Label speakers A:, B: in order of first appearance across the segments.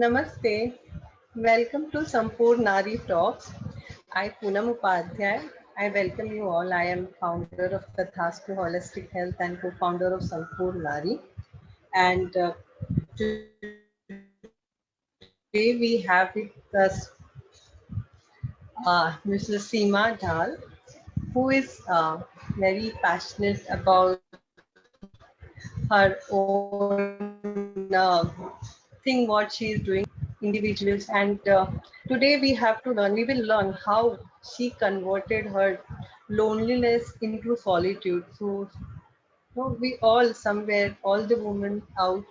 A: Namaste. Welcome to Sampoorna Talks. I Poonam Upadhyay. I welcome you all. I am founder of Tathastu Holistic Health and co-founder of Sampoorna. And today we have with us Mrs. Seema Dhall, who is very passionate about her own thing, what she is doing, individuals. And today we have to learn, we will learn how she converted her loneliness into solitude. So we all somewhere, all the women out,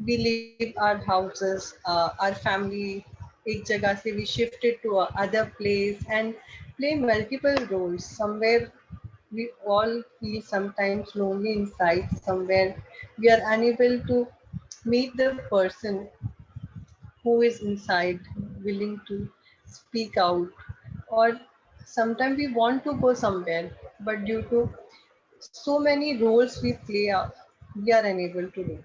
A: we leave our houses, our family, एक जगह से we shifted to a other place and play multiple roles. Somewhere we all feel sometimes lonely inside. Somewhere we are unable to meet the person who is inside, willing to speak out, or sometimes we want to go somewhere, but due to so many roles we play out, we are unable to do.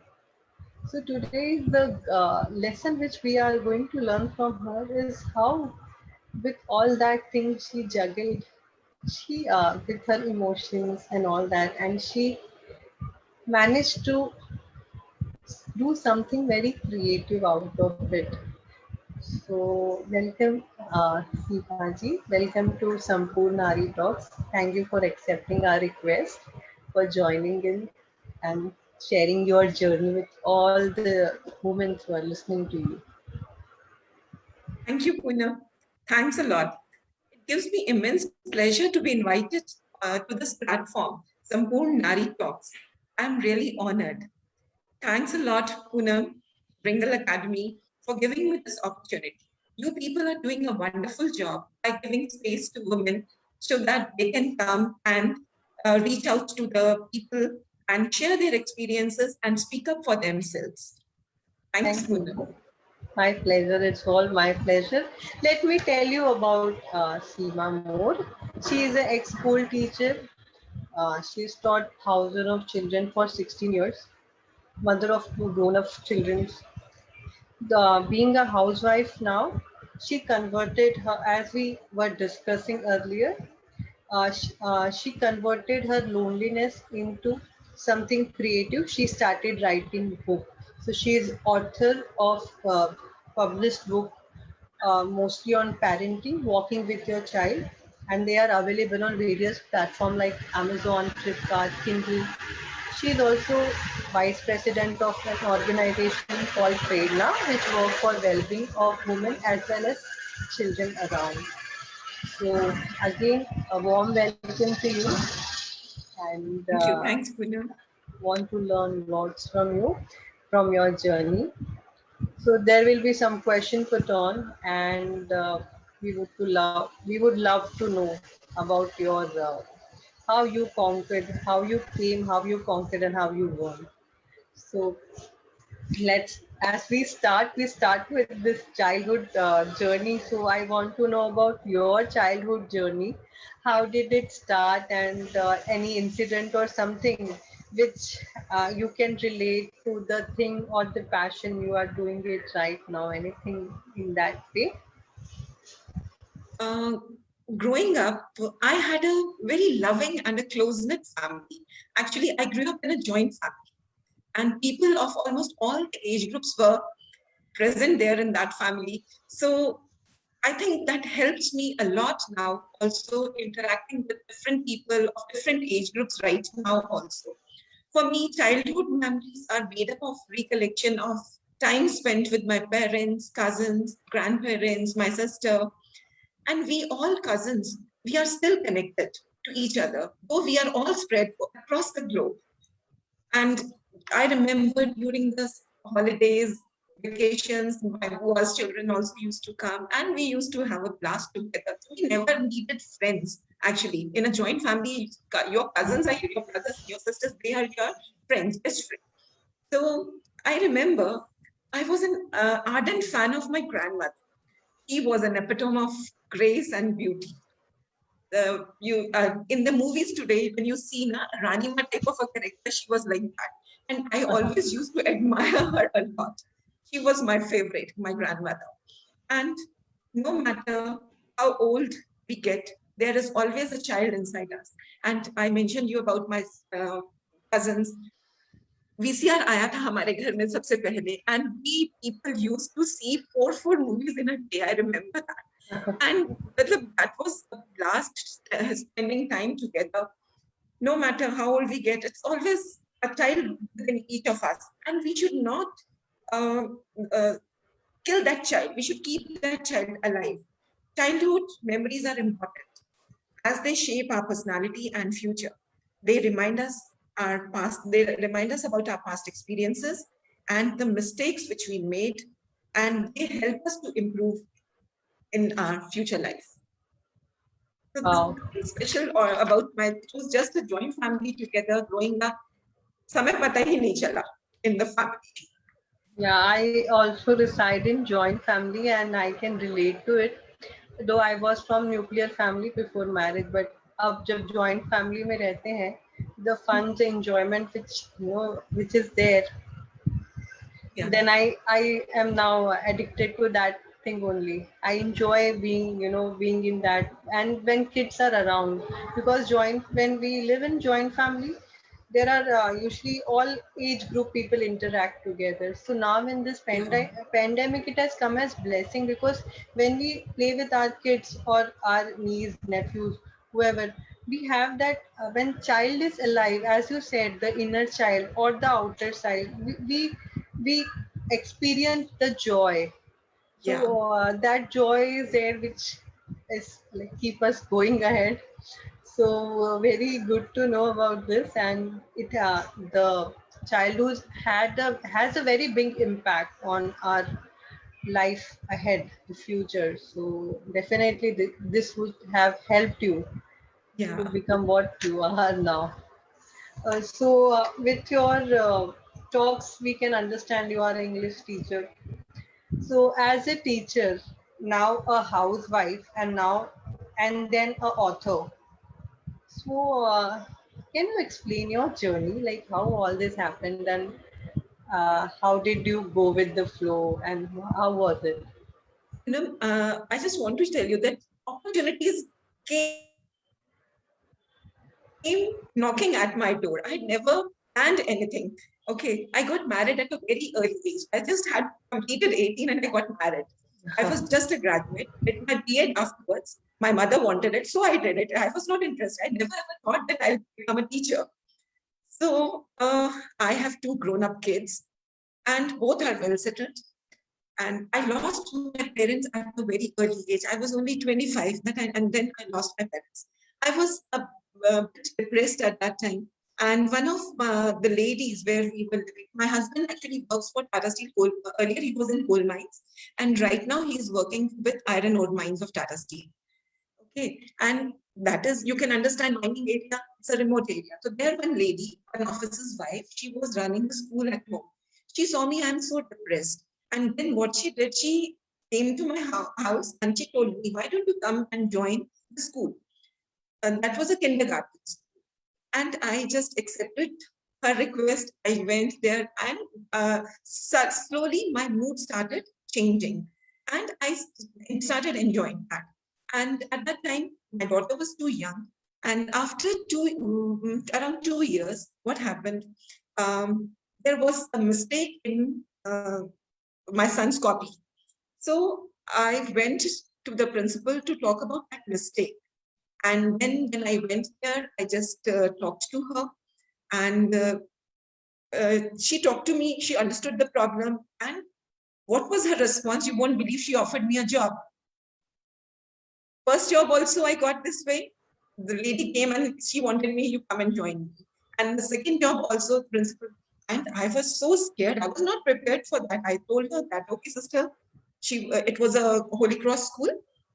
A: So today is the lesson which we are going to learn from her is how, with all that things she juggled, she with her emotions and all that, and she managed to do something very creative out of it. So welcome, Seema ji. Welcome to Sampoorna Talks. Thank you for accepting our request, for joining in and sharing your journey with all the women who are listening to you.
B: Thank you, Poonam. Thanks a lot. It gives me immense pleasure to be invited to this platform, Sampoorna Nari Talks. I'm really honored. Thanks a lot, Poonam, Bringal Academy, for giving me this opportunity. You people are doing a wonderful job by giving space to women so that they can come and reach out to the people and share their experiences and speak up for themselves. Thanks,
A: Thank
B: Poonam.
A: you. My pleasure. It's all my pleasure. Let me tell you about Seema more. She is an ex-school teacher. She's taught thousands of children for 16 years, mother of two grown-up children. Being a housewife now, she converted her, as we were discussing earlier, she converted her loneliness into something creative. She started writing book. So she is author of published book, mostly on parenting, walking with your child, and they are available on various platforms like Amazon, Flipkart, Kindle. She is also vice president of an organization called Prerna, which works for well-being of women as well as children around. So again, a warm welcome to you, and
B: Thank you. Thanks, Poonam.
A: want to learn lots from you, from your journey. So there will be some question put on, and we would love to know about your how you conquered, how you came, how you conquered, and how you won. So let's, as we start with this childhood journey. So I want to know about your childhood journey. How did it start, and any incident or something which you can relate to the thing or the passion you are doing it right now, anything in that way?
B: Uh, Growing up, I had a very loving and a close-knit family. Actually, I grew up in a joint family, and people of almost all the age groups were present there in that family. So I think that helps me a lot now, also interacting with different people of different age groups right now also. For me, childhood memories are made up of recollection of time spent with my parents, cousins, grandparents, my sister, and we all cousins, we are still connected to each other, though we are all spread across the globe. And I remember during the holidays, vacations, my boa's children also used to come and we used to have a blast together. So we never needed friends. Actually, in a joint family, your cousins are your brothers, your sisters, they are your friends, best friends. So I remember I was an ardent fan of my grandmother. He was an epitome of grace and beauty. You In the movies today, when you see Ranima type of a character, she was like that, and I always used to admire her a lot. She was my favorite, my grandmother. And no matter how old we get, there is always a child inside us. And I mentioned you about my cousins. VCR आया था हमारे घर में सबसे पहले, and we people used to see four movies in a day. I remember that, and that was a blast, spending time together. No matter how old we get, it's always a child within each of us, and we should not uh, uh, kill that child. We should keep that child alive. Childhood memories are important as they shape our personality and future. They remind us our past, they remind us about our past experiences and the mistakes which we made, and they help us to improve in our future life. So this
A: Wow.
B: is very special or about my, it was just a joint family together growing up. समय पता ही नहीं चला in the family.
A: Yeah, I also reside in joint family and I can relate to it. Though I was from nuclear family before marriage, but अब जब joint family में रहते हैं, the fun, the enjoyment which is there,
B: Yeah,
A: then I am now addicted to that thing only. I enjoy being being in that, and when kids are around, because joint when we live in joint family, there are usually all age group people interact together. So now in this
B: yeah,
A: pandemic, it has come as blessing, because when we play with our kids or our niece, nephews, whoever, we have that when child is alive, as you said, the inner child or the outer child, we experience the joy. So
B: yeah,
A: that joy is there, which is like keep us going ahead. So very good to know about this, and it the childhood has a very big impact on our life ahead, the future. So definitely this would have helped you to
B: yeah.
A: become what you are now. So with your talks, we can understand you are an English teacher. So as a teacher, now a housewife, and then a author. So can you explain your journey, like how all this happened, and how did you go with the flow, and how was it?
B: I just want to tell you that opportunities came knocking at my door. I had never planned anything. Okay, I got married at a very early age. I just had completed 18 and I got married. I was just a graduate, did my B.Ed afterwards. My mother wanted it, so I did it. I was not interested. I never ever thought that I'll become a teacher. So I have two grown-up kids, and both are well settled. And I lost my parents at a very early age. I was only 25 and then I lost my parents. I was a bit depressed at that time. And one of the ladies where we were living, my husband actually works for Tata Steel coal. Earlier he was in coal mines, and right now he is working with iron ore mines of Tata Steel. Okay, and that is, you can understand, mining area, it's a remote area. So there one lady, an officer's wife, she was running the school at home. She saw me, I'm so depressed. And then what she did, she came to my house and she told me, why don't you come and join the school? And that was a kindergarten school. And I just accepted her request. I went there, and slowly my mood started changing, and I started enjoying that. And at that time, my daughter was too young. And after around 2 years, what happened? There was a mistake in my son's copy. So I went to the principal to talk about that mistake. And then when I went there, I just talked to her, and she talked to me. She understood the problem. And what was her response? You won't believe, she offered me a job. First job also I got this way. The lady came and she wanted me, you come and join me. And the second job also, principal. And I was so scared. I was not prepared for that. I told her that, okay, sister, it was a Holy Cross school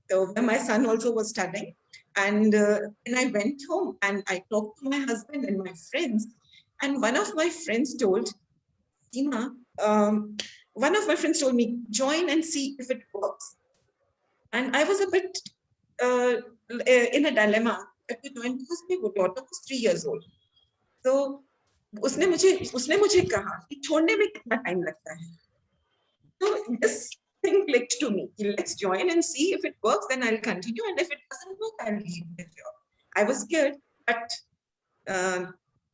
B: where my son also was studying. And then I went home and I talked to my husband and my friends. And one of my friends told, Seema, one of my friends told me, join and see if it works. And I was a bit uh, in a dilemma to join because my daughter was 3 years old. So उसने मुझे कहा कि छोड़ने में कितना time लगता है. this thing clicked to me. Let's join and see if it works, then I'll continue. And if it doesn't work, I'll leave the job. I was scared, but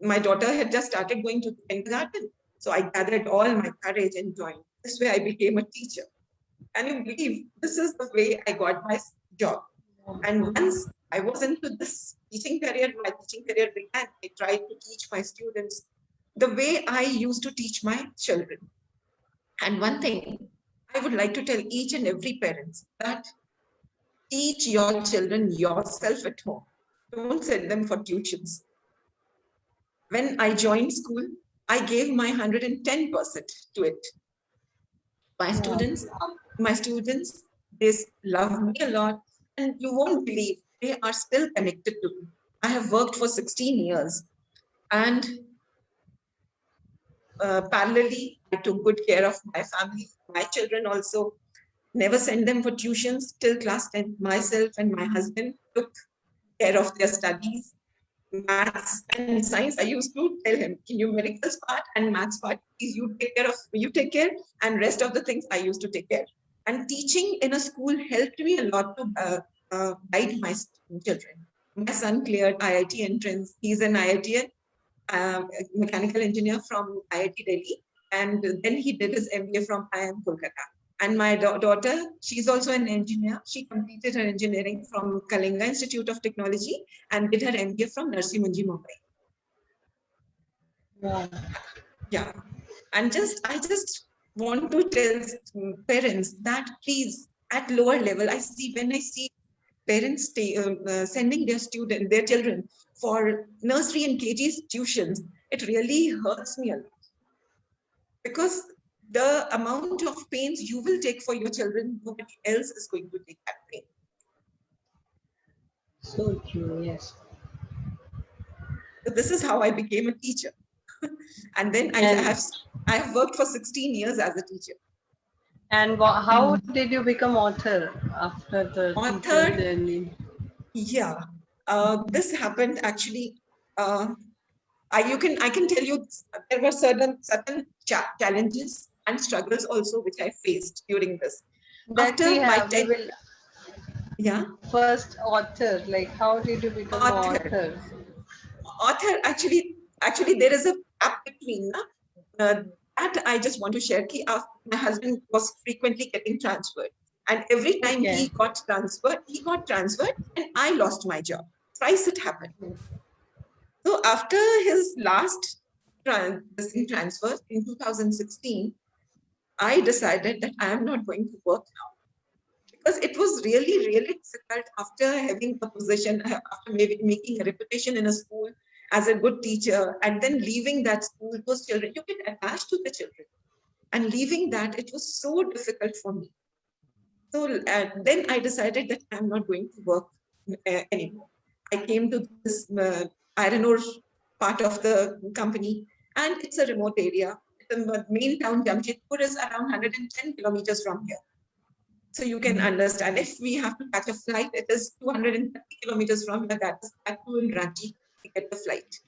B: my daughter had just started going to kindergarten. So I gathered all my courage and joined. This way I became a teacher. And you believe this is the way I got my job. And once I was into this teaching career, my teaching career began. I tried to teach my students the way I used to teach my children. And one thing I would like to tell each and every parent that teach your children yourself at home. Don't send them for tuitions. When I joined school, I gave my 110% to it. My students, they love me a lot, and you won't believe they are still connected to me. I have worked for 16 years, and parallelly, I took good care of my family, my children also. Never sent them for tuitions till class 10. Myself and my husband took care of their studies. Maths and science, I used to tell him, numericals part and maths part, is you take care, and rest of the things I used to take care. And teaching in a school helped me a lot to guide my children. My son cleared IIT entrance. He's an IITian, mechanical engineer from IIT Delhi, and then he did his MBA from IIM Kolkata. And my daughter, she's also an engineer. She completed her engineering from Kalinga Institute of Technology and did her MBA from Narsi Munji, Mumbai.
A: Wow.
B: Yeah. And I just want to tell parents that please, at lower level, when I see parents sending their children for nursery and KG tuitions, it really hurts me a lot. Because the amount of pains you will take for your children, nobody else is going to take that pain.
A: So true, yes.
B: So this is how I became a teacher. And then I have worked for 16 years as a teacher.
A: And how did you become author after the teacher journey?
B: Yeah, this happened actually. I can tell you there were certain challenges and struggles also which I faced during this.
A: Yeah. First author, like how did you become author?
B: Author, actually there is a gap between that I just want to share. My husband was frequently getting transferred, and every time he got transferred, and I lost my job. Twice it happened. So after his last transfer in 2016, I decided that I am not going to work now, because it was really, really difficult after having a position, after making a reputation in a school as a good teacher, and then leaving that school. Those children, you get attached to the children, and leaving that, it was so difficult for me. So then I decided that I'm not going to work anymore. I came to this iron ore part of the company, and it's a remote area. The main town, Jamshedpur, is around 110 kilometers from here. So you can understand, if we have to catch a flight, it is 230 kilometers from here. That is back to Ranchi to get the flight.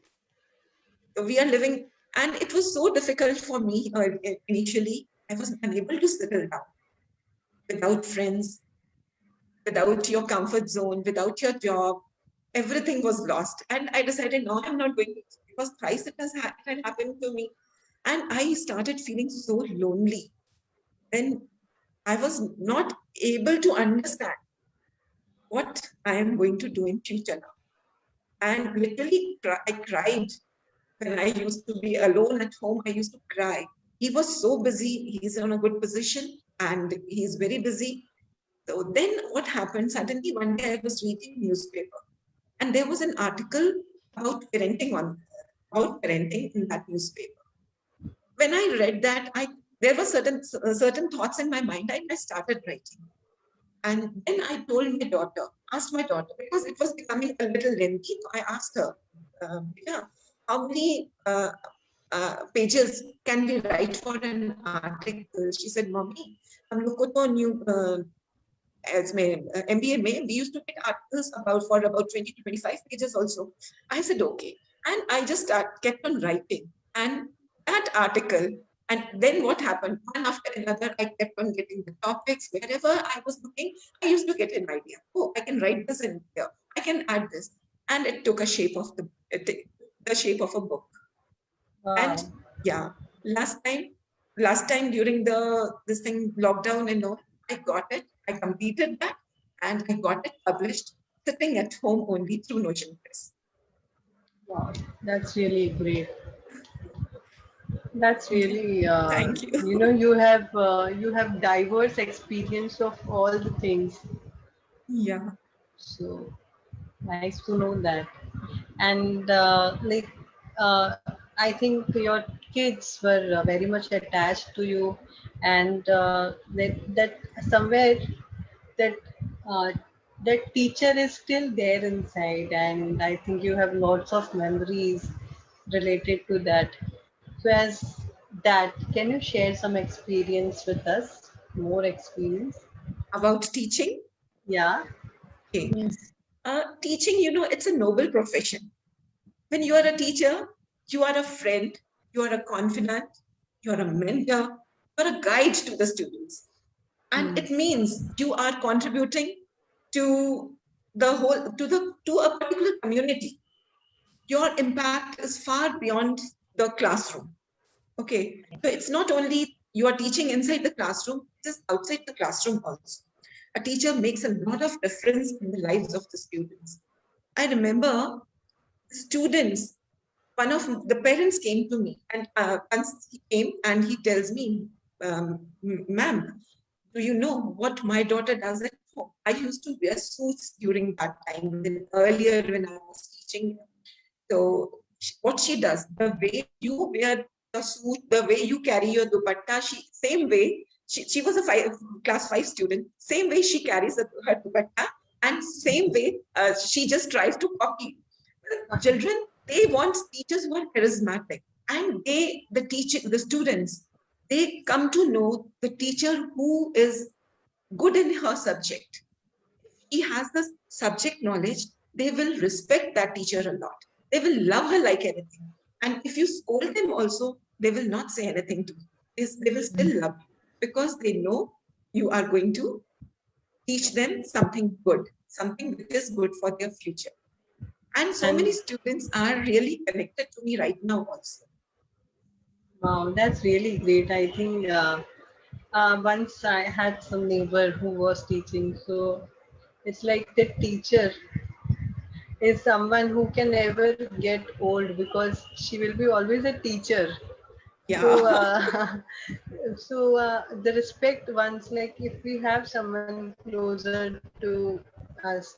B: So we are living, and it was so difficult for me initially. I was unable to settle down without friends, without your comfort zone, without your job. Everything was lost. And I decided, no, I'm not going to, because thrice it had happened to me. And I started feeling so lonely. Then I was not able to understand what I am going to do in future now. And literally, I cried. When I used to be alone at home, I used to cry. He was so busy. He's on a good position and he's very busy. So then what happened? Suddenly one day I was reading newspaper, and there was an article about parenting in that newspaper. When I read that, there were certain thoughts in my mind, and I started writing. And then I asked my daughter, because it was becoming a little lengthy. So I asked her, how many pages can we write for an article? She said, Mommy, as MBA we used to get articles for about 20 to 25 pages also. I said, okay. And I just kept on writing. And that article And then what happened? One after another, I kept on getting the topics. Wherever I was looking, I used to get an idea. Oh, I can write this in here. I can add this. And it took a shape of the shape of a book. And
A: Wow.
B: yeah, last time, last time during the this thing lockdown and all, I got it. I completed that and I got it published sitting at home only through Notion Press.
A: Wow. That's really great. That's really,
B: Thank you.
A: you have diverse experience of all the things.
B: Yeah.
A: So nice to know that. And I think your kids were very much attached to you, and that somewhere that uh, that teacher is still there inside, and I think you have lots of memories related to that. So as that, can you share some experience with us? More experience?
B: About teaching.
A: Yeah.
B: Okay. Teaching, it's a noble profession. When you are a teacher, you are a friend, you are a confidant, you are a mentor, you are a guide to the students. And
A: Hmm.
B: it means you are contributing to the whole, to a particular community. Your impact is far beyond the classroom. Okay. So it's not only you are teaching inside the classroom, it is outside the classroom also. A teacher makes a lot of difference in the lives of the students. I remember students, one of the parents came to me, and once he came and he tells me, ma'am, do you know what my daughter does at home? I used to wear suits during that time, then earlier when I was teaching. So what she does, the way you wear the suit, the way you carry your dupatta, same way, she was a class 5 student, same way she carries her dupatta, and same way she just tries to copy. Children, they want teachers who are charismatic, and the students, they come to know the teacher who is good in her subject. He has the subject knowledge, they will respect that teacher a lot. They will love her like anything. And if you scold them also, they will not say anything to you. They will still love you because they know you are going to teach them something good, something which is good for their future. And so many
A: And
B: students are really connected to me right now also.
A: wow, that's really great. I think once I had some neighbor who was teaching, so it's like the teacher is someone who can never get old because she will be always a teacher.
B: Yeah.
A: So, the respect once, like if we have someone closer to us,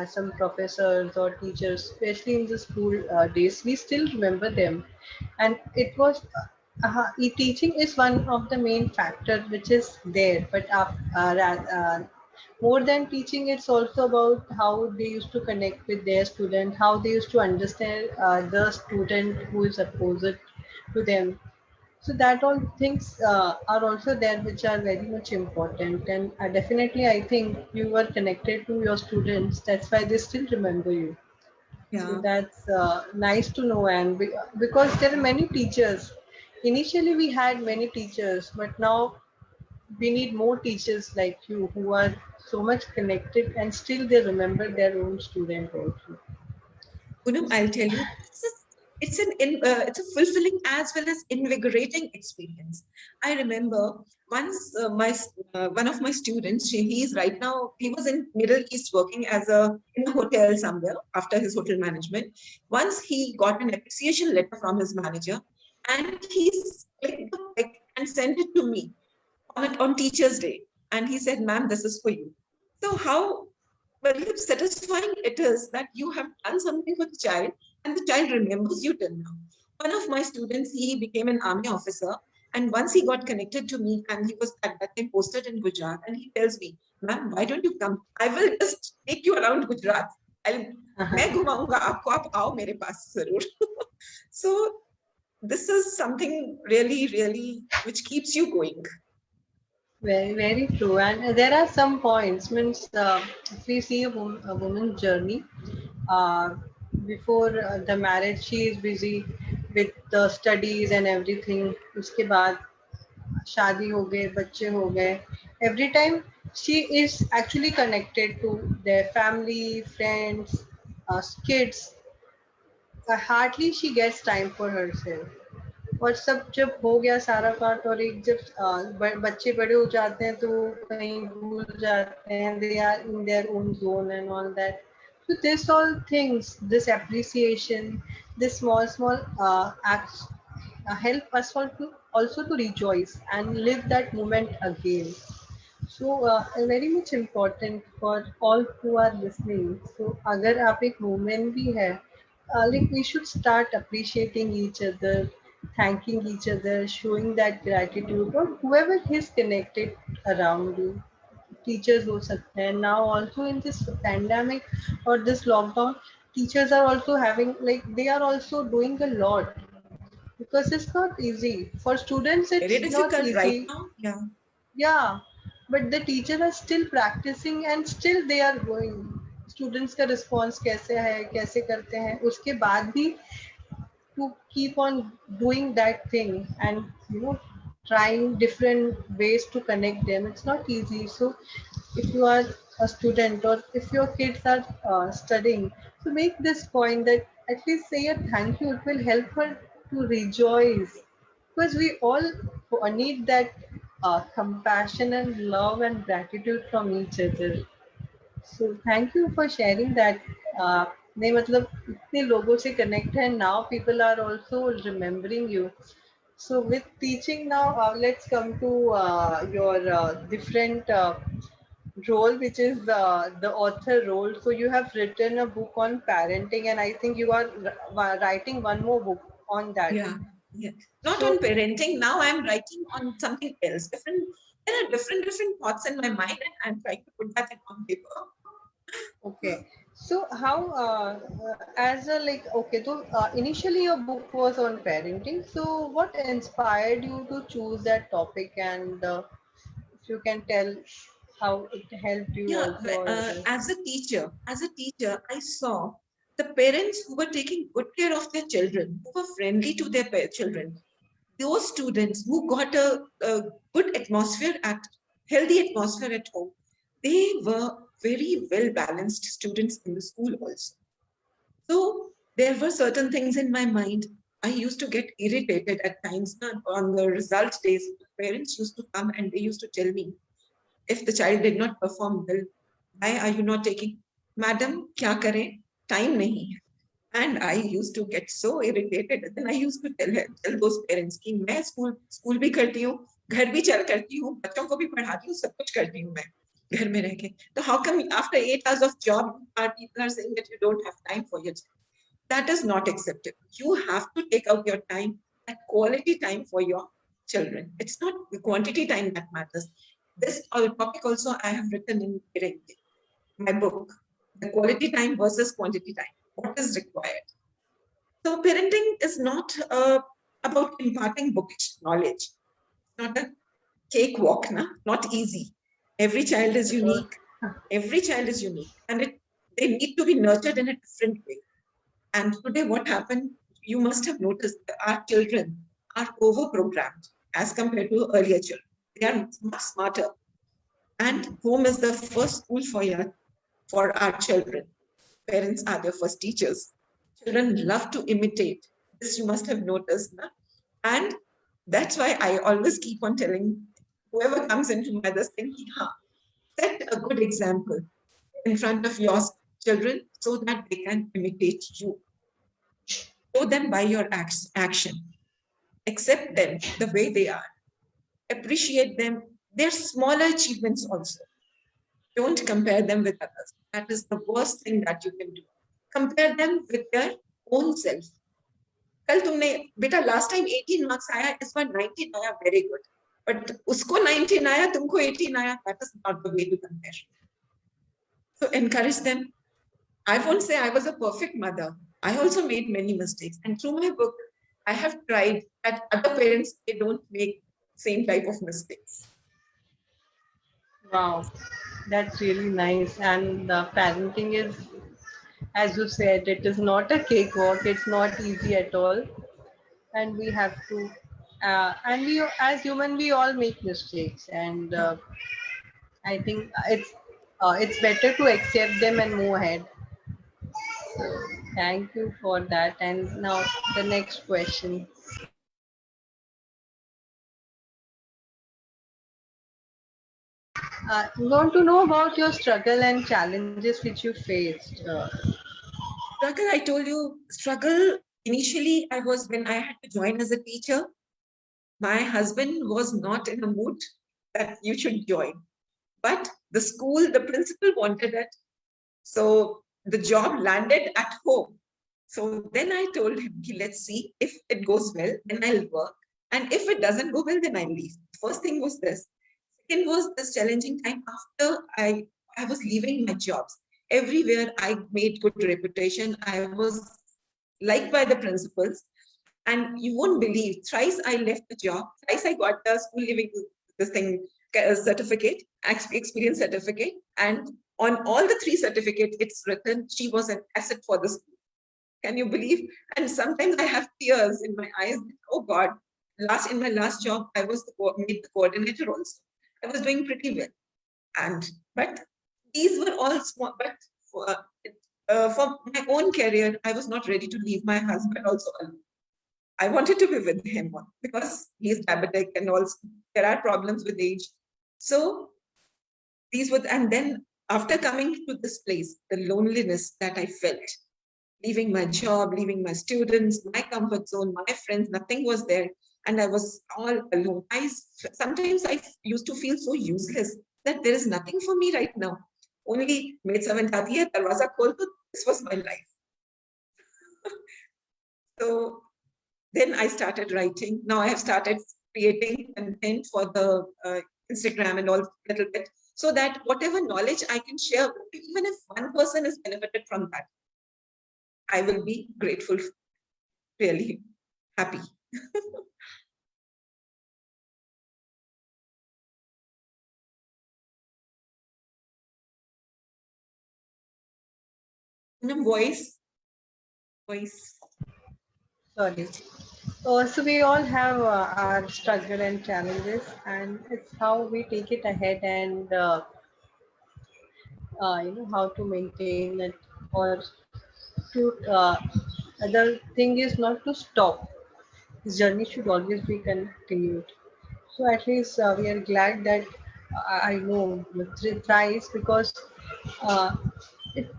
A: some professors or teachers, especially in the school days, we still remember them. And it was, teaching is one of the main factors which is there. But more than teaching, it's also about how they used to connect with their student, how they used to understand the student who is opposite to them. So that all things are also there, which are very much important. And definitely, I think you were connected to your students. That's why they still remember you. So
B: Yeah.
A: that's nice to know. And because there are many teachers. Initially, we had many teachers, but now we need more teachers like you who are so much connected and still they remember their own student also.
B: I'll tell you, it's a fulfilling as well as invigorating experience. I remember once one of my students, he's right now, he was in Middle East working as in a hotel somewhere after his hotel management. Once he got an appreciation letter from his manager, and he's clicked the pic and sent it to me on Teachers' Day. And he said, ma'am, this is for you. So how very satisfying it is that you have done something for the child and the child remembers you till now. One of my students, he became an army officer. And once he got connected to me and he was at that time posted in Gujarat and he tells me, ma'am, why don't you come? I will just take you around Gujarat. I'll, मैं घुमाऊंगा आपको आप आओ मेरे पास जरूर. So this is something really, really which keeps you going.
A: Very, very true. And there are some points. Means if we see a woman's journey, uh, before the marriage, she is busy with the studies and everything. उसके बाद शादी हो गए, बच्चे हो गए, every time she is actually connected to their family, friends, kids. Hardly she gets time for herself. और सब जब हो गया सारा पार्ट, और एक जब बच्चे बड़े हो जाते हैं तो वो कहीं भूल जाते हैं, they are in their own zone and all that. So this all things, this appreciation, this small acts help us all to also to rejoice and live that moment again. So very much important for all who are listening. So अगर आप एक woman भी है, like we should start appreciating each other, thanking each other, showing that gratitude, or whoever is connected around you. Teachers हो सकते हैं. Now also in this pandemic or this lockdown, teachers are also having, like they are also doing a lot, because it's not easy for students. It's
B: Very
A: not
B: difficult
A: easy.
B: right now. Yeah.
A: Yeah, but the teachers are still practicing and still they are going. Students का response कैसे है, कैसे करते हैं, उसके बाद भी to keep on doing that thing, and trying different ways to connect them. It's not easy. So if you are a student, or if your kids are studying, so make this point that at least say a thank you. It will help her to rejoice, because we all need that compassion and love and gratitude from each other. So thank you for sharing that. uh, नहीं मतलब इतने लोगों से connect है, now people are also remembering you. So with teaching now, let's come to your different role, which is the author role. So you have written a book on parenting, and I think you are writing one more book on that.
B: Yeah. Yeah. Not on
A: So
B: parenting. Now I'm writing on something else. Different. There are different thoughts in my mind, and I'm trying to put that on paper.
A: okay. So how, as a like, okay, so initially your book was on parenting. So what inspired you to choose that topic, and if you can tell how it helped you
B: Yeah.
A: also, or
B: As a teacher, I saw the parents who were taking good care of their children, who were friendly to their children. Those students who got a good atmosphere at healthy atmosphere at home, they were very well balanced students in the school also. So there were certain things in my mind. I used to get irritated at times on the result days. Parents used to come and they used to tell me, if the child did not perform well, why are you not taking? Madam, kya kare? Time nahi hai. And I used to get so irritated. Then I used to tell those parents कि मैं school भी करती हूँ, घर भी चल करती हूँ, बच्चों को भी पढ़ाती हूँ, सब कुछ करती हूँ मैं घर में रह के. तो how come after 8 hours of job, people are saying that you don't have time for your child? That is not acceptable. You have to take out your time, that quality time for your children. It's not the quantity time that matters. This topic also I have written in parenting, my book, the quality time versus quantity time. What is required? So parenting is not about imparting bookish knowledge. It's not a cakewalk, not easy. Every child is unique. Every child is unique, and they need to be nurtured in a different way. And today, what happened? You must have noticed that our children are over-programmed as compared to earlier children. They are much smarter. And home is the first school for our children. Parents are their first teachers. Children love to imitate. This you must have noticed. And that's why I always keep on telling whoever comes into my this thing, set a good example in front of your children so that they can imitate you. Show them by your action. Accept them the way they are. Appreciate them, their smaller achievements also. Don't compare them with others. That is the worst thing that you can do. Compare them with their own self. कल तुमने बेटा last time 18 marks आया, इस बार 19 आया, very good, but उसको 19 आया, तुमको 18 आया, that is not the way to compare. So encourage them. I won't say I was a perfect mother. I also made many mistakes, and through my book I have tried that other parents, they don't make same type of mistakes.
A: wow, that's really nice. And parenting is, as you said, it is not a cakewalk. It's not easy at all, and we have to And we, as human, we all make mistakes, and I think it's better to accept them and move ahead. So thank you for that. And now the next question. We want to know about your struggle and challenges which you faced.
B: Struggle, I told you, struggle initially I was when I had to join as a teacher. My husband was not in a mood that you should join. But the school, the principal wanted it. So the job landed at home. So then I told him, "Okay, let's see if it goes well, then I'll work. And if it doesn't go well, then I'll leave." First thing was this. Second was this challenging time after I was leaving my jobs. Everywhere I made good reputation. I was liked by the principals. And you won't believe, thrice I left the job, thrice I got the school living this thing certificate, experience certificate, and on all the three certificates, it's written she was an asset for the school. Can you believe? And sometimes I have tears in my eyes. Oh God! Last in my last job, I was made the coordinator also. I was doing pretty well, and but these were all small. But for my own career, I was not ready to leave my husband also alone. I wanted to be with him because he's diabetic and also there are problems with age. So these were, and then after coming to this place, the loneliness that I felt, leaving my job, leaving my students, my comfort zone, my friends, nothing was there. And I was all alone. Sometimes I used to feel so useless that there is nothing for me right now. Only maid servant aati hai, darwaza khol do. This was my life. So then I started writing. Now I have started creating content for the Instagram and all a little bit, so that whatever knowledge I can share, even if one person is benefited from that, I will be grateful, really happy. Voice, voice.
A: Sorry. So we all have our struggle and challenges, and it's how we take it ahead and how to maintain it, or to the thing is not to stop. This journey should always be continued. So at least we are glad that I know thrice, because uh,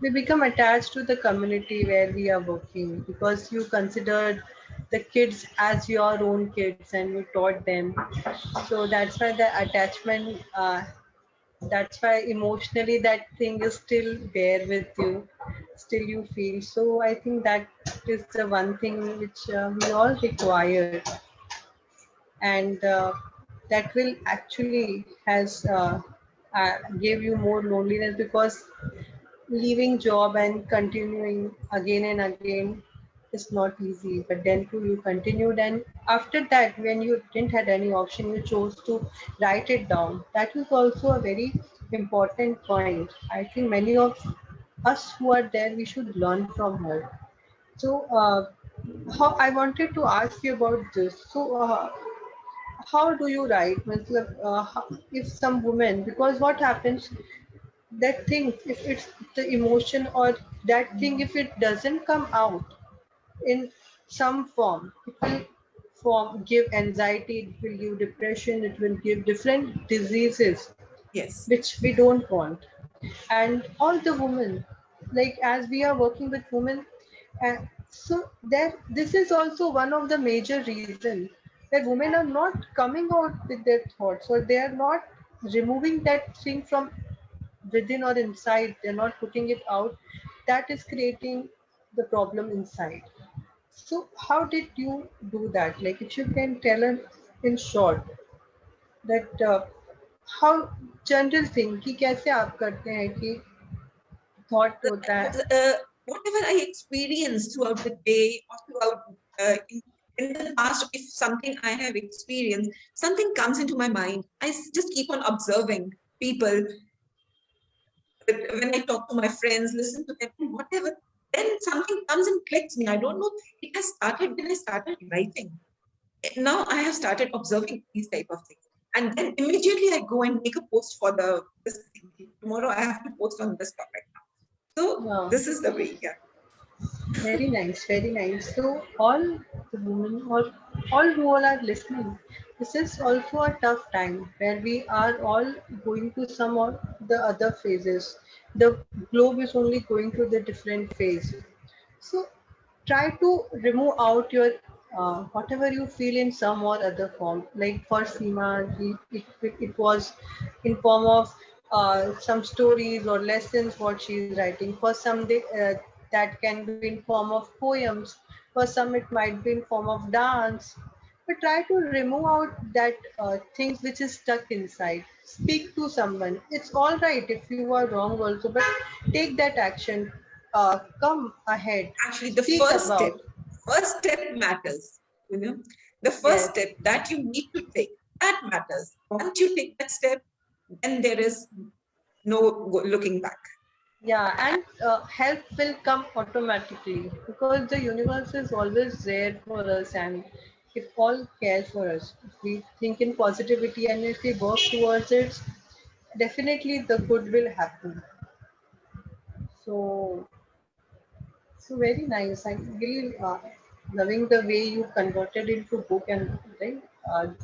A: we become attached to the community where we are working, because you considered the kids as your own kids and you taught them. So that's why the attachment, that's why emotionally that thing is still there with you, still you feel. So I think that is the one thing which we all require, and that will actually has give you more loneliness, because leaving job and continuing again and again is not easy. But then too you continued, and after that, when you didn't had any option, you chose to write it down. That is also a very important point. I think many of us who are there, we should learn from her. So how I wanted to ask you about this. So how do you write? Matlab, if some woman, because what happens, that thing, if it's the emotion or that thing, if it doesn't come out in some form, it will give anxiety, it will give depression, it will give different diseases
B: Yes,
A: which we don't want. And all the women, like as we are working with women, uh, so that this is also one of the major reasons that women are not coming out with their thoughts, or they are not removing that thing from within or inside, they're not putting it out. That is creating the problem inside. So how did you do that? Like if you can tell us in short that how general thing कि कैसे आप करते हैं कि thought होता है.
B: whatever I experience throughout the day or throughout in the past, if something I have experienced, something comes into my mind, I just keep on observing people. When I talk to my friends, listen to them, whatever, then something comes and clicks me. I don't know. It has started when I started writing. now I have started observing these type of things. And then immediately I go and make a post for this thing. Tomorrow I have to post on this topic. So
A: Wow.
B: this is the way, yeah.
A: Very nice, very nice. So, all the women, all who all are listening, this is also a tough time where we are all going to some of the other phases. The globe is only going through the different phase. So, try to remove out your whatever you feel in some or other form. Like for Seema, it was in form of some stories or lessons what she is writing. For some, that can be in form of poems. For some, it might be in form of dance. But try to remove out that things which is stuck inside. Speak to someone. It's all right if you are wrong also, but take that action. Come ahead,
B: Actually, the
A: speak about.
B: first step matters. You know, the first
A: Yes,
B: step that you need to take, that matters. Once you take that step, then there is looking back.
A: yeah, and help will come automatically because the universe is always there for us and it all cares for us. If we think in positivity and if we work towards it, definitely the good will happen. So, so very nice. I'm really loving the way you converted into book and right.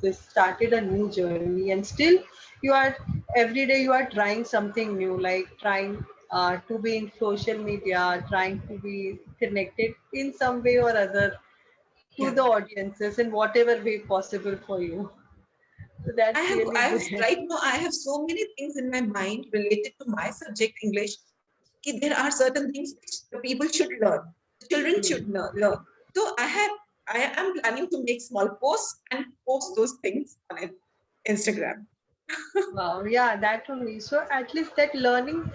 A: This started a new journey, and still you are every day you are trying something new, like trying to be in social media, trying to be connected in some way or other to
B: Yeah.
A: the audiences in whatever way possible for you. So that's really
B: I have
A: great.
B: right now I have so many things in my mind related to my subject English. There are certain things which the people should learn, the children should
A: Hmm.
B: learn. So I am planning to make small posts and post those things on Instagram.
A: Wow, yeah, that only. So at least that learning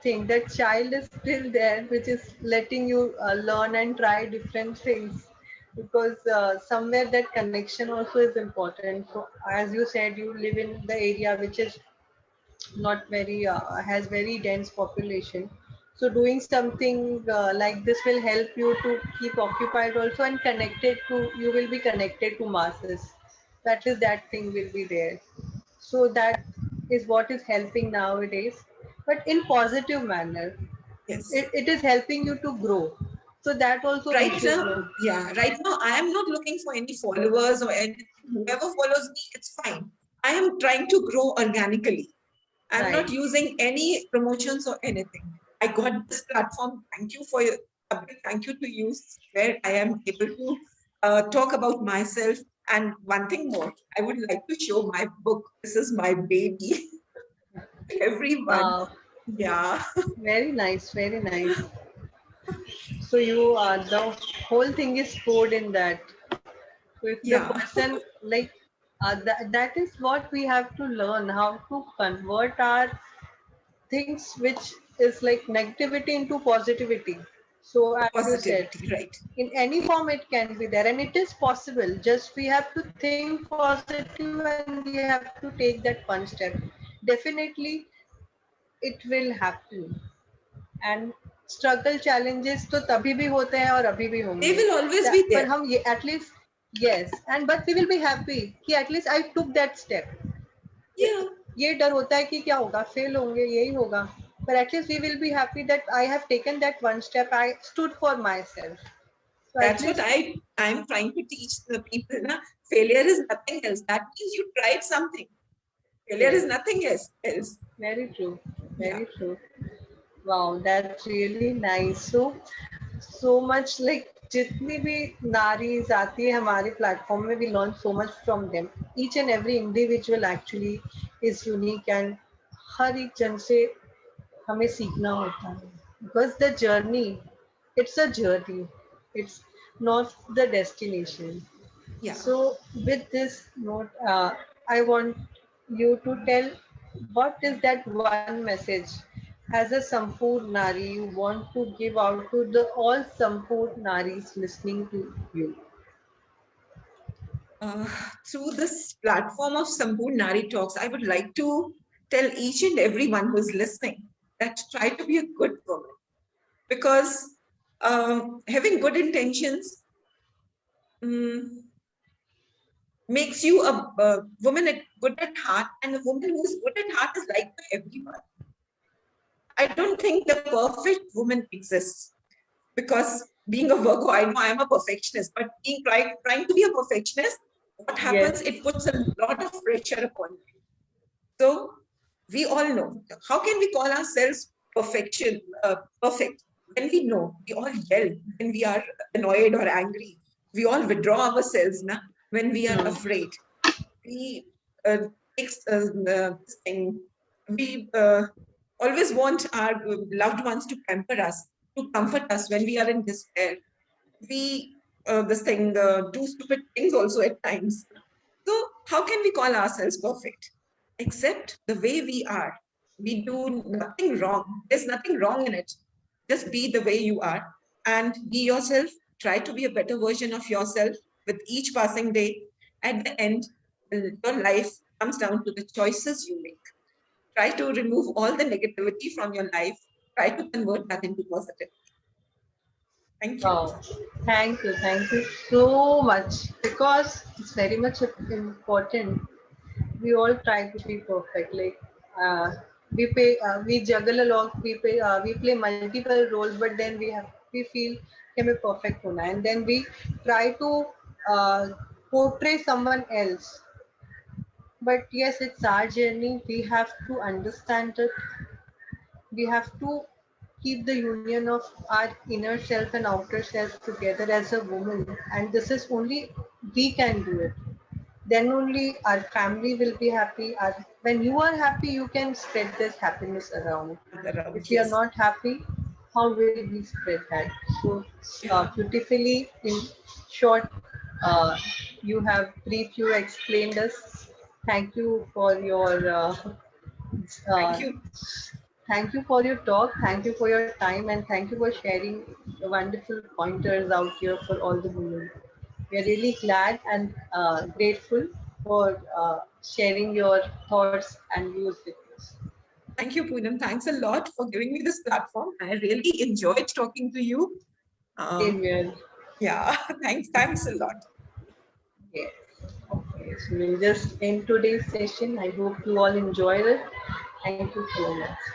A: thing, that child is still there, which is letting you learn and try different things. Because somewhere that connection also is important. So as you said, you live in the area which is not very has very dense population. So doing something like this will help you to keep occupied also and connected to. You will be connected to masses. At least that thing will be there. So that is what is helping nowadays, but in positive manner.
B: Yes.
A: It is helping you to grow. So that also we
B: Right
A: should
B: now,
A: know.
B: yeah, right now I am not looking for any followers or anything. Whoever follows me, it's fine. I am trying to grow organically. I'm not
A: Right.
B: using any promotions or anything. I got this platform. Thank you for a big thank you to you, where I am able to talk about myself. And one thing more, I would like to show my book. This is my baby. Everyone.
A: Wow.
B: Yeah.
A: Very nice. Very nice. So you the whole thing is poured in that. So if the
B: Yeah.
A: person like that is what we have to learn how to convert our things which is like negativity into positivity. So as you said,
B: Positivity, right.
A: in any form it can be there and it is possible. Just we have to think positive and we have to take that one step. Definitely it will happen. And struggle challenges तो तभी भी होते हैं और अभी भी होंगे.
B: They will always
A: पर
B: be
A: हम
B: there.
A: ये at least yes and but we will be happy कि at least I took that step.
B: Yeah.
A: ये डर होता है कि क्या होगा फेल होंगे यही होगा but at least we will be happy that I have taken that one step. I stood for myself. So at
B: That's what
A: least
B: I'm trying to teach the people. Na? Failure is nothing else. That means you tried something. Failure is
A: yes,
B: nothing else.
A: very true,
B: Yeah.
A: very true. Wow, that's really nice. So much like जितनी भी नारीज आती है हमारे platform में we learn so much from them. Each and every individual actually is unique and हर एक जन से हमें सीखना होता है because the journey, it's a journey, it's not the destination.
B: Yeah.
A: So with this note I want you to tell what is that one message as a sampoor nari you want to give out to the all sampoor naris listening to you.
B: Uh, Through this platform of Sampoor Nari Talks, I would like to tell each and everyone who is listening that try to be a good woman, because having good intentions, mm, makes you a woman good at heart, and a woman who's good at heart is liked by everyone. I don't think the perfect woman exists, because being a Virgo, I know I am a perfectionist, but trying to be a perfectionist, what happens?
A: Yes.
B: It puts a lot of pressure upon you. So we all know. How can we call ourselves perfect? When we know, we all yell when we are annoyed or angry. We all withdraw ourselves now when we are
A: Hmm.
B: afraid. We take this thing. We always want our loved ones to pamper us, to comfort us when we are in despair. We this thing do stupid things also at times. So how can we call ourselves perfect? Accept the way we are. We do nothing wrong. There's nothing wrong in it. Just be the way you are and be yourself. Try to be a better version of yourself with each passing day. At the end, your life comes down to the choices you make. Try to remove all the negativity from your life. Try to convert that into positive. Thank you.
A: Wow. Thank you so much, because it's very much important. We all try to be perfect. Like uh, we juggle a lot. We play multiple roles, but then we feel कि हमें perfect होना है, and then we try to uh, portray someone else. But yes, it's our journey. We have to understand it. We have to keep the union of our inner self and outer self together as a woman, and this is only we can do it. Then only our family will be happy. When you are happy, you can spread this happiness around. If
B: Around,
A: we are
B: yes.
A: not happy, how will we spread that? So
B: Yeah.
A: beautifully, in short, uh, you have brief, you explained us. Thank you for your
B: Thank
A: uh,
B: you.
A: thank you for your talk. Thank you for your time, and thank you for sharing the wonderful pointers out here for all the women. We are really glad and grateful for sharing your thoughts and views with us.
B: Thank you, Poonam. Thanks a lot for giving me this platform. I really enjoyed talking to you.
A: Same
B: Um,
A: here.
B: yeah, thanks a lot.
A: Yes. Okay, so we'll just end today's session. I hope you all enjoyed it. Thank you so much.